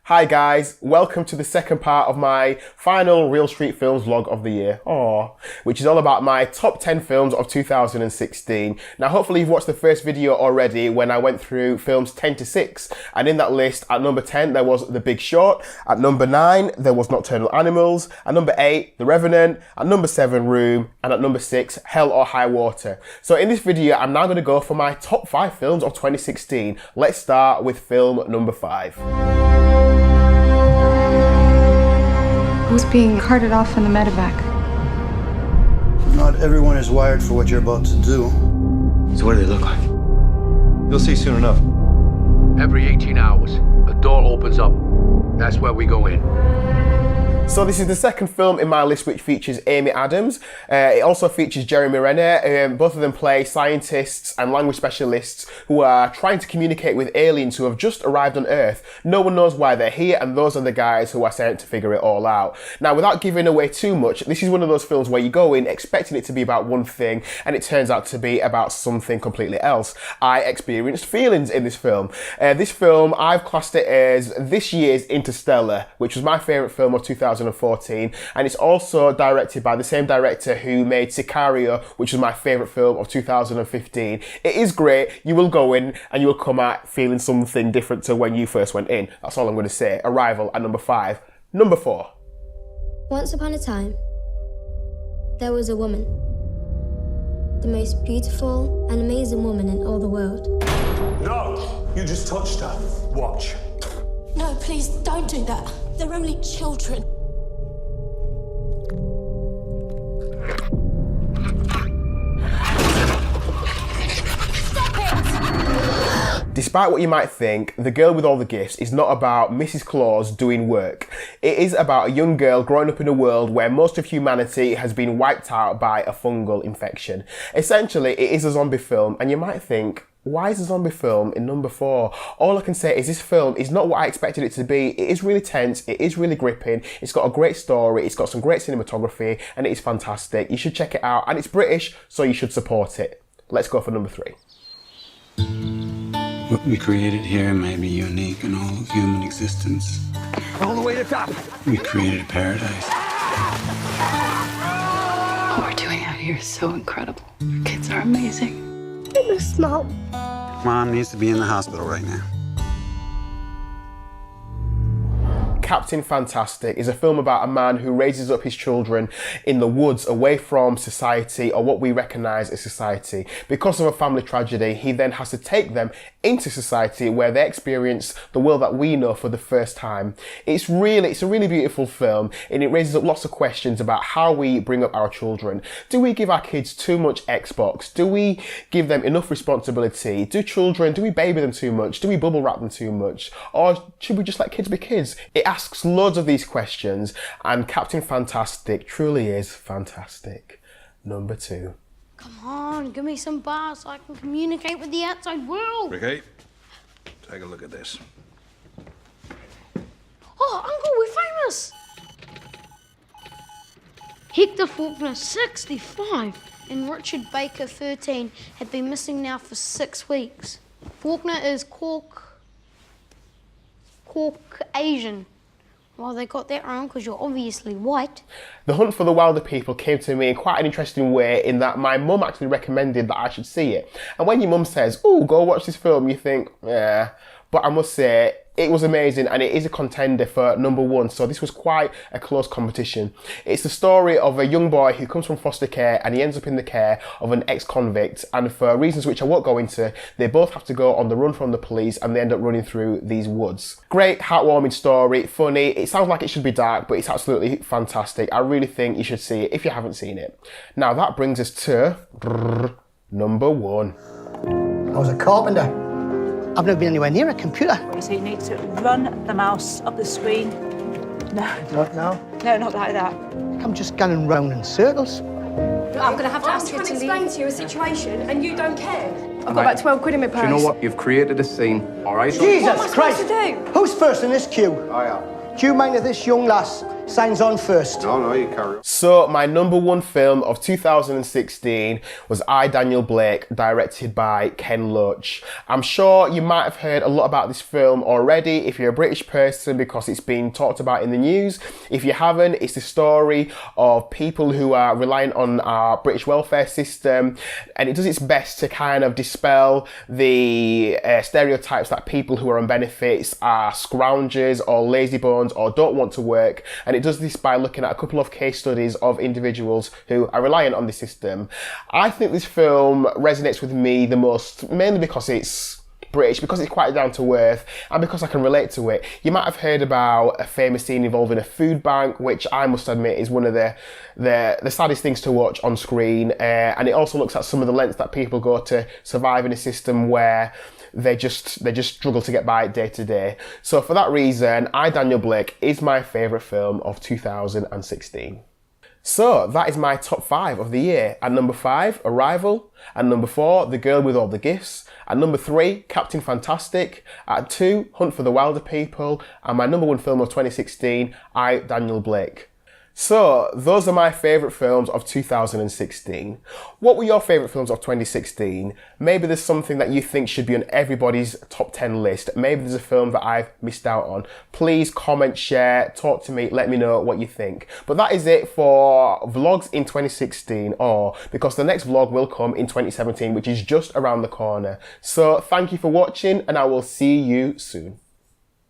Hi guys, welcome to the second part of my final Real Street Films vlog of the year, which is all about my top 10 films of 2016. Now hopefully you've watched the first video already when I went through films 10 to 6, and in that list at number 10 there was The Big Short, at number 9 there was Nocturnal Animals, at number 8 The Revenant, at number 7 Room, and at number 6 Hell or High Water. So in this video I'm now going to go for my top 5 films of 2016. Let's start with film number 5. Who's being carted off in the medevac? Not everyone is wired for what you're about to do. So what do they look like? You'll see soon enough. Every 18 hours, a door opens up. That's where we go in. So this is the second film in my list which features Amy Adams. It also features Jeremy Renner. Both of them play scientists and language specialists who are trying to communicate with aliens who have just arrived on Earth. No one knows why they're here, and those are the guys who are sent to figure it all out. Now, without giving away too much, this is one of those films where you go in expecting it to be about one thing and it turns out to be about something completely else. I experienced feelings in this film. This film, I've classed it as this year's Interstellar, which was my favourite film of 2014, and it's also directed by the same director who made Sicario, which was my favourite film of 2015. It is great. You will go in and you will come out feeling something different to when you first went in. That's all I'm going to say. Arrival at number 5. Number 4. Once upon a time, there was a woman. The most beautiful and amazing woman in all the world. No! You just touched her. Watch. No, please, don't do that. They're only children. Despite what you might think, The Girl with All the Gifts is not about Mrs. Claus doing work. It is about a young girl growing up in a world where most of humanity has been wiped out by a fungal infection. Essentially, it is a zombie film, and you might think, why is a zombie film in number 4? All I can say is this film is not what I expected it to be. It is really tense, it is really gripping, it's got a great story, it's got some great cinematography, and it is fantastic. You should check it out, and it's British, so you should support it. Let's go for number 3. What we created here may be unique in all of human existence. All the way to the top. We created a paradise. What we're doing out here is so incredible. Our kids are amazing. I miss Mom. Mom needs to be in the hospital right now. Captain Fantastic is a film about a man who raises up his children in the woods away from society, or what we recognise as society. Because of a family tragedy, he then has to take them into society where they experience the world that we know for the first time. It's a really beautiful film, and it raises up lots of questions about how we bring up our children. Do we give our kids too much Xbox? Do we give them enough responsibility? Do we baby them too much? Do we bubble wrap them too much? Or should we just let kids be kids? It asks loads of these questions, and Captain Fantastic truly is fantastic. Number 2. Come on, give me some bars so I can communicate with the outside world. Ricky, take a look at this. Oh, Uncle, we're famous. Hector Faulkner, 65, and Richard Baker, 13, have been missing now for 6 weeks. Faulkner is Caucasian. Well, they got that wrong because you're obviously white. The Hunt for the Wilder People came to me in quite an interesting way, in that my mum actually recommended that I should see it. And when your mum says, "Oh, go watch this film," you think, yeah. But I must say, it was amazing, and it is a contender for number 1, so this was quite a close competition. It's the story of a young boy who comes from foster care, and he ends up in the care of an ex-convict, and for reasons which I won't go into, they both have to go on the run from the police, and they end up running through these woods. Great, heartwarming story, funny. It sounds like it should be dark, but it's absolutely fantastic. I really think you should see it if you haven't seen it. Now that brings us to number 1. I was a carpenter. I've never been anywhere near a computer. So you need to run the mouse up the screen. No. Not now. No, not like that. I'm just going round in circles. I'm going to have to ask you to explain to you a situation and you don't care. I've got about 12 quid in my purse. Do you know what? You've created a scene, all right? Jesus What am I Christ! supposed to do? Who's first in this queue? I am. Do you mind if this young lass Signs on first. No, you carry on. So my number one film of 2016 was I, Daniel Blake, directed by Ken Loach. I'm sure you might have heard a lot about this film already if you're a British person because it's been talked about in the news. If you haven't, it's the story of people who are reliant on our British welfare system, and it does its best to kind of dispel the stereotypes that people who are on benefits are scroungers or lazybones or don't want to work, and it does this by looking at a couple of case studies of individuals who are reliant on the system. I think this film resonates with me the most, mainly because it's British, because it's quite down to earth, and because I can relate to it. You might have heard about a famous scene involving a food bank, which I must admit is one of the saddest things to watch on screen, and it also looks at some of the lengths that people go to survive in a system where they just struggle to get by day to day. So for that reason, I, Daniel Blake is my favourite film of 2016. So that is my top 5 of the year. At number 5, Arrival. At number 4, The Girl with All the Gifts. At number 3, Captain Fantastic. At 2, Hunt for the Wilder People. And my number 1 film of 2016, I, Daniel Blake. So, those are my favourite films of 2016. What were your favourite films of 2016? Maybe there's something that you think should be on everybody's top 10 list. Maybe there's a film that I've missed out on. Please comment, share, talk to me, let me know what you think. But that is it for vlogs in 2016, because the next vlog will come in 2017, which is just around the corner. So, thank you for watching, and I will see you soon.